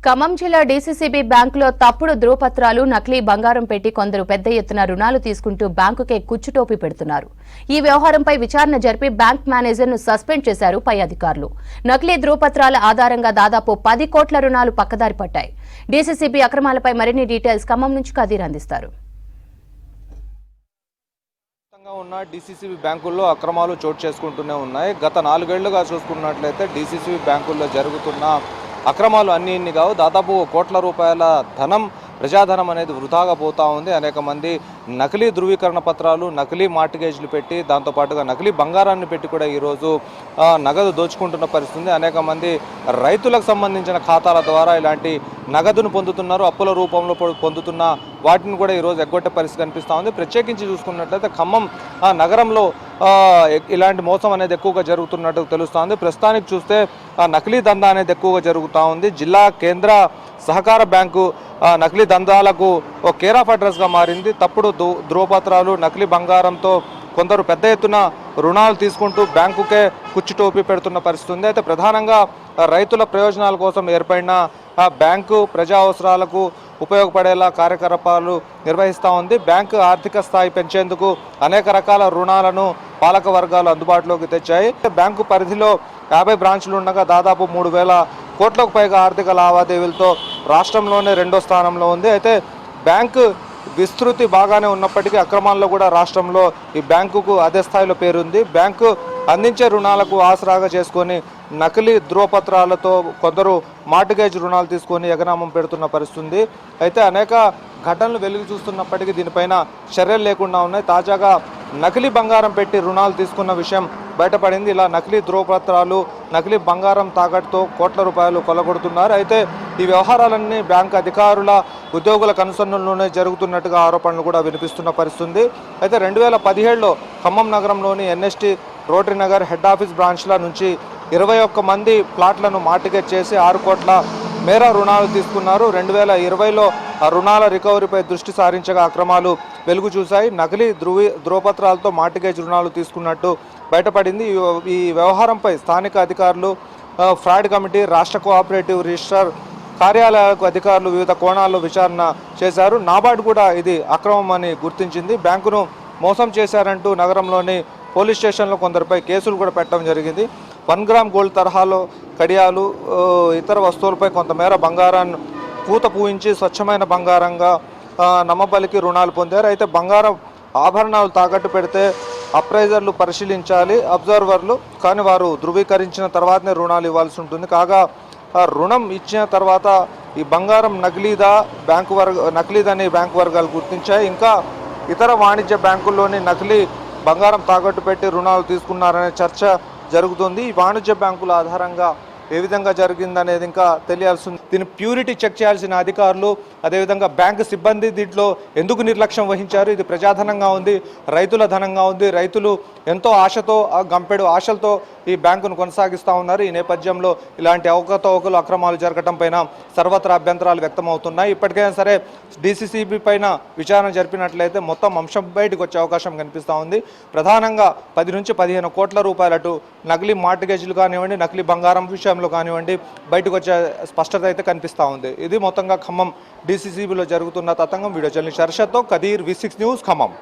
ఖమ్మం జిల్లా డీసీసీబీ బ్యాంకులో తప్పుడు ధృవపత్రాలు నకిలీ బంగారం పెట్టి కొందరు పెద్ద ఎత్తున రుణాలు తీసుకుంటూ బ్యాంకుకే కుచ్చుటోపీ పెడుతున్నారు. ఈ వ్యవహారంపై విచారణ జరిపి బ్యాంక్ మేనేజర్ను సస్పెండ్ చేశారు పై అధికారులు. నకిలీ ధృవపత్రాల ఆధారంగా దాదాపు 10 కోట్ల రుణాలు పక్కదారి పట్టాయి. డీసీసీబీ అక్రమాలపై మరిన్ని డీటెయిల్స్ ఖమ్మం నుంచి కదీర్ అందిస్తారు. ఉన్న డీసీసీబీ బ్యాంకుల్లో అక్రమాలు చోటు చేసుకుంటూనే ఉన్నాయి. గత 4 ఏళ్లుగా చూసుకున్నట్లయితే డీసీసీబీ బ్యాంకుల్లో జరుగుతున్న అక్రమాలు అన్ని కావు. దాదాపు కోట్ల రూపాయల ధనం, ప్రజాధనం అనేది వృధాగా పోతూ ఉంది. అనేక మంది నకిలీ ధృవీకరణ పత్రాలు, నకిలీ మార్టిగేజ్లు పెట్టి, దాంతోపాటుగా నకిలీ బంగారాన్ని పెట్టి కూడా ఈరోజు నగదు దోచుకుంటున్న పరిస్థితి. అనేక మంది రైతులకు సంబంధించిన ఖాతాల ద్వారా ఇలాంటి నగదును పొందుతున్నారు. అప్పుల రూపంలో పొందుతున్న వాటిని కూడా ఈరోజు ఎగ్గొట్టే పరిస్థితి కనిపిస్తూ ఉంది. ప్రత్యేకించి చూసుకున్నట్లయితే ఖమ్మం నగరంలో ఇలాంటి మోసం అనేది ఎక్కువగా జరుగుతున్నట్టు తెలుస్తోంది. ప్రస్తుతానికి చూస్తే నకిలీ దందా అనేది ఎక్కువగా జరుగుతూ ఉంది. జిల్లా కేంద్ర సహకార బ్యాంకు నకిలీ దందాలకు ఓ కేర్ ఆఫ్ అడ్రస్గా మారింది. తప్పుడు ధృవపత్రాలు, నకిలీ బంగారంతో కొందరు పెద్ద ఎత్తున రుణాలు తీసుకుంటూ బ్యాంకుకే కుచ్చుటోపీ పెడుతున్న పరిస్థితి ఉంది. అయితే ప్రధానంగా రైతుల ప్రయోజనాల కోసం ఏర్పడిన బ్యాంకు ప్రజా అవసరాలకు ఉపయోగపడేలా కార్యకలాపాలు నిర్వహిస్తూ ఉంది. బ్యాంకు ఆర్థిక స్థాయి పెంచేందుకు అనేక రకాల రుణాలను పాలక వర్గాలు అందుబాటులోకి తెచ్చాయి. బ్యాంకు పరిధిలో 50 బ్రాంచ్లు ఉండగా దాదాపు 3,000 కోట్లకు పైగా ఆర్థిక లావాదేవీలతో రాష్ట్రంలోనే 2వ స్థానంలో ఉంది. అయితే బ్యాంకు విస్తృతి బాగానే ఉన్నప్పటికీ అక్రమాల్లో కూడా రాష్ట్రంలో ఈ బ్యాంకుకు అదే స్థాయిలో పేరుంది. బ్యాంకు అందించే రుణాలకు ఆసరాగా చేసుకొని నకిలీ ధృవపత్రాలతో కొందరు మార్టిగేజ్ రుణాలు తీసుకొని ఎగనామం పెడుతున్న పరిస్థితి. అయితే అనేక ఘటనలు వెలుగు చూస్తున్నప్పటికీ దీనిపైన చర్యలు లేకుండా ఉన్నాయి. తాజాగా నకిలీ బంగారం పెట్టి రుణాలు తీసుకున్న విషయం బయటపడింది. ఇలా నకిలీ ధృవపత్రాలు, నకిలీ బంగారం తాకట్టుతో కోట్ల రూపాయలు కొల్లగొడుతున్నారు. అయితే ఈ వ్యవహారాలన్నీ బ్యాంకు అధికారుల, ఉద్యోగుల కనుసన్నల్లోనే జరుగుతున్నట్టుగా ఆరోపణలు కూడా వినిపిస్తున్న పరిస్థితి. అయితే 2017లో ఖమ్మం నగరంలోని NST rotary Nagar head office బ్రాంచ్ల నుంచి 21 మంది ప్లాట్లను మార్టిగేజ్ చేసి 6 కోట్ల మేర రుణాలు తీసుకున్నారు. 2020లో ఆ రుణాల రికవరీపై దృష్టి సారించగా అక్రమాలు వెలుగు చూశాయి. నకిలీ ధృవపత్రాలతో మార్టిగేజ్ రుణాలు తీసుకున్నట్టు బయటపడింది. ఈ వ్యవహారంపై స్థానిక అధికారులు, ఫ్రాడ్ కమిటీ, రాష్ట్ర కోఆపరేటివ్ రిజిస్ట్రార్ కార్యాలయాలకు అధికారులు వివిధ కోణాల్లో విచారణ చేశారు. నాబార్డు కూడా ఇది అక్రమం అని గుర్తించింది. బ్యాంకును మోసం చేశారంటూ నగరంలోని పోలీస్ స్టేషన్లో కొందరిపై కేసులు కూడా పెట్టడం జరిగింది. 1 గ్రామ్ గోల్డ్ తరహాలో కడియాలు, ఇతర వస్తువులపై కొంతమేర బంగారాన్ని పూత పూయించి స్వచ్ఛమైన బంగారంగా నమ్మబలికి రుణాలు పొందారు. అయితే బంగారం ఆభరణాలు తాకట్టు పెడితే అప్రైజర్లు పరిశీలించాలి, అబ్జర్వర్లు, కానీ వారు ధృవీకరించిన తర్వాతనే రుణాలు ఇవ్వాల్సి ఉంటుంది. కాగా రుణం ఇచ్చిన తర్వాత ఈ బంగారం నకిలీదని బ్యాంకు వర్గాలు గుర్తించాయి. ఇంకా ఇతర వాణిజ్య బ్యాంకుల్లోని నకిలీ బంగారం తాకట్టు పెట్టి రుణాలు తీసుకున్నారనే చర్చ జరుగుతుంది. ఈ వాణిజ్య బ్యాంకుల ఆధారంగా ఏ విధంగా జరిగిందనేది ఇంకా తెలియాల్సి ఉంది. దీని ప్యూరిటీ చెక్ చేయాల్సిన అధికారులు, అదేవిధంగా బ్యాంకు సిబ్బంది దీంట్లో ఎందుకు నిర్లక్ష్యం వహించారు? ఇది ప్రజాధనంగా ఉంది, రైతుల ధనంగా ఉంది. రైతులు ఎంతో ఆశతో, గంపెడు ఆశలతో ఈ బ్యాంకును కొనసాగిస్తూ ఉన్నారు. ఈ నేపథ్యంలో ఇలాంటి అవకతవకలు, అక్రమాలు జరగడం పైన సర్వత్రా అభ్యంతరాలు వ్యక్తమవుతున్నాయి. ఇప్పటికైనా సరే డీసీసీబీ పైన విచారణ జరిపినట్లయితే మొత్తం అంశం బయటకు వచ్చే అవకాశం కనిపిస్తూ ఉంది. ప్రధానంగా 10 నుంచి 15 కోట్ల రూపాయలు అటు నకిలీ మార్టిగేజ్లు కానివ్వండి, నకిలీ బంగారం విషయంలో కానివ్వండి బయటకు వచ్చే స్పష్టత అయితే కనిపిస్తూ ఉంది. ఇది మొత్తంగా ఖమ్మం డీసీసీబీలో జరుగుతున్న తతంగం. వీడియో జర్నలిస్ట్ హర్షద్తో కదీర్, V6 న్యూస్, ఖమ్మం.